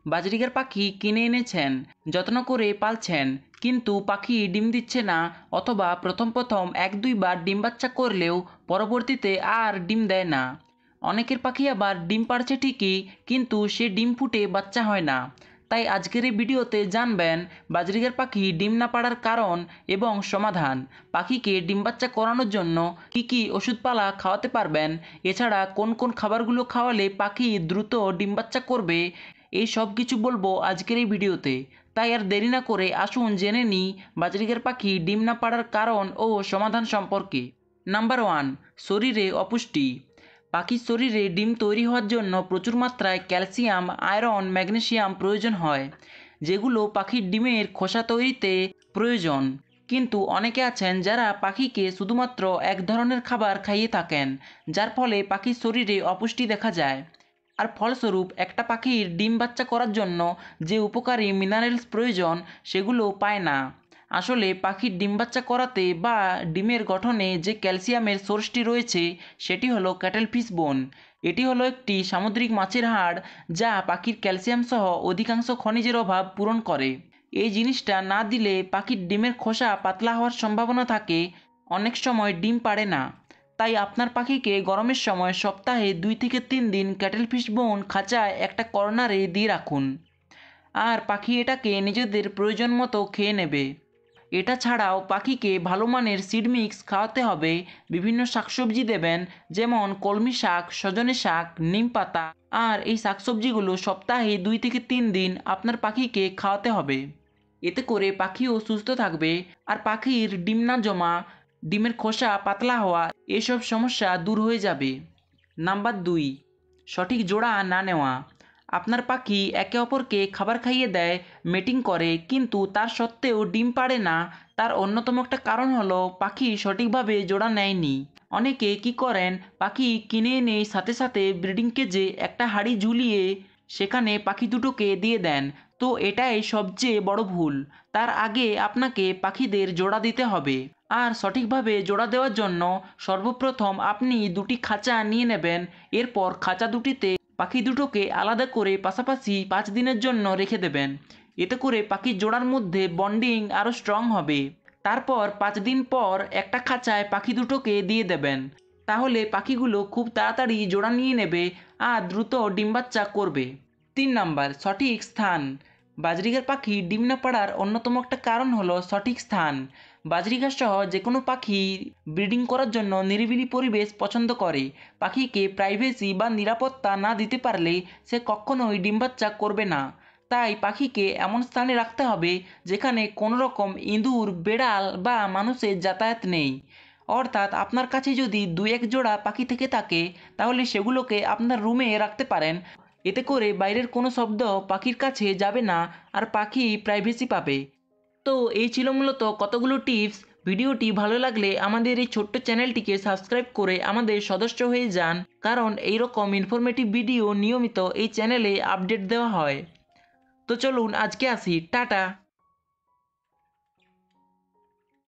Budgerigar পাখি কিনে এনেছেন, যত্ন করে পালছেন, কিন্তু পাখি ডিম দিচ্ছে না, অথবা প্রথম প্রথম 1-2 বার ডিম বাচ্চা করলেও পরবর্তীতে আর ডিম দেয় না। অনেকের পাখি আবার ডিম পাড়ছে ঠিকই, কিন্তু সে ডিম ফুটে বাচ্চা হয় না। তাই আজকের এই ভিডিওতে জানবেন বাজরিগার পাখি ডিম না পাড়ার কারণ এবং সমাধান, পাখিকে ডিম বাচ্চা করানোর জন্য কি কি ওষুধপালা খাওয়াতে পারবেন, এছাড়া কোন কোন খাবারগুলো খাওয়ালে পাখি দ্রুত ডিম বাচ্চা করবে, এই সব কিছু বলবো আজকের এই ভিডিওতে। তাই আর দেরি না করে আসুন জেনে নিই বাজরিগার পাখি ডিম না পাড়ার কারণ ও সমাধান সম্পর্কে। নাম্বার 1, শরীরে অপুষ্টি। পাখির শরীরে ডিম তৈরি হওয়ার জন্য প্রচুর মাত্রায় ক্যালসিয়াম, আয়রন, ম্যাগনেসিয়াম প্রয়োজন হয়, যেগুলো পাখির ডিমের খোসা তৈরিতে প্রয়োজন। কিন্তু অনেকে আছেন যারা পাখিকে শুধুমাত্র এক ধরনের খাবার খাইয়ে থাকেন, যার ফলে পাখির শরীরে অপুষ্টি দেখা যায়। আর ফলস্বরূপ একটা পাখির ডিম বাচ্চা করার জন্য যে উপকারী মিনারেলস প্রয়োজন সেগুলো পায় না। আসলে পাখির ডিম বাচ্চা করাতে বা ডিমের গঠনে যে ক্যালসিয়ামের সোর্সটি রয়েছে সেটি হলো ক্যাটেলফিশ বোন। এটি হলো একটি সামুদ্রিক মাছের হাড়, যা পাখির ক্যালসিয়াম সহ অধিকাংশ খনিজের অভাব পূরণ করে। এই জিনিসটা না দিলে পাখির ডিমের খোসা পাতলা হওয়ার সম্ভাবনা থাকে, অনেক সময় ডিম পাড়ে না। তাই আপনার পাখিকে গরমের সময় সপ্তাহে 2 থেকে 3 দিন ক্যাটেলফিশ বোন খাঁচায় একটা কর্নারে দিয়ে রাখুন, আর পাখি এটাকে নিজেদের প্রয়োজন মতো খেয়ে নেবে। এটা ছাড়াও পাখিকে ভালো মানের সিড মিক্স খাওয়াতে হবে। বিভিন্ন শাকসবজি দেবেন, যেমন কলমি শাক, সজনে শাক, নিম পাতা, আর এই শাকসবজিগুলো সপ্তাহে 2 থেকে 3 দিন আপনার পাখিকে খাওয়াতে হবে। এতে করে পাখিও সুস্থ থাকবে, আর পাখির ডিম না জমা, ডিমের খোসা পাতলা হওয়া, এসব সমস্যা দূর হয়ে যাবে। নাম্বার 2, সঠিক জোড়া না নেওয়া। আপনার পাখি একে অপরকে খাবার খাইয়ে দেয়, মেটিং করে, কিন্তু তার সত্ত্বেও ডিম পাড়ে না। তার অন্যতম একটা কারণ হলো পাখি সঠিকভাবে জোড়া নেয়নি। অনেকে কি করেন, পাখি কিনে এনে সাথে সাথে ব্রিডিং কেজে একটা হাঁড়ি ঝুলিয়ে সেখানে পাখি দুটোকে দিয়ে দেন। তো এটাই সবচেয়ে বড় ভুল। তার আগে আপনাকে পাখিদের জোড়া দিতে হবে। আর সঠিকভাবে জোড়া দেওয়ার জন্য সর্বপ্রথম আপনি 2টি খাঁচা নিয়ে নেবেন। এরপর খাঁচা দুটিতে পাখি দুটোকে আলাদা করে পাশাপাশি 5 দিনের জন্য রেখে দেবেন। এতে করে পাখির জোড়ার মধ্যে বন্ডিং আরও স্ট্রং হবে। তারপর 5 দিন পর একটা খাঁচায় পাখি দুটোকে দিয়ে দেবেন। তাহলে পাখিগুলো খুব তাড়াতাড়ি জোড়া নিয়ে নেবে আর দ্রুত ডিম বাচ্চা করবে। 3 নাম্বার, সঠিক স্থান। বাজরিগার পাখি ডিম না পাড়ার অন্যতম একটা কারণ হলো সঠিক স্থান। বাজরিগার সহ যে কোনো পাখি ব্রিডিং করার জন্য নিরিবিলি পরিবেশ পছন্দ করে। পাখিকে প্রাইভেসি বা নিরাপত্তা না দিতে পারলে সে কখনোই ডিম বাচ্চা করবে না। তাই পাখিকে এমন স্থানে রাখতে হবে যেখানে কোনো রকম ইঁদুর, বেড়াল বা মানুষের যাতায়াত নেই। অর্থাৎ আপনার কাছে যদি 2-1 জোড়া পাখি থেকে থাকে, তাহলে সেগুলোকে আপনার রুমে রাখতে পারেন। এতে করে বাইরের কোনো শব্দ পাখির কাছে যাবে না, আর পাখি প্রাইভেসি পাবে। তো এই ছিল মূলত কতগুলো টিপস। ভিডিওটি ভালো লাগলে আমাদের এই ছোট্ট চ্যানেলটিকে সাবস্ক্রাইব করে আমাদের সদস্য হয়ে যান, কারণ এইরকম ইনফরমেটিভ ভিডিও নিয়মিত এই চ্যানেলে আপডেট দেওয়া হয়। তো চলুন আজকে আসি, টাটা।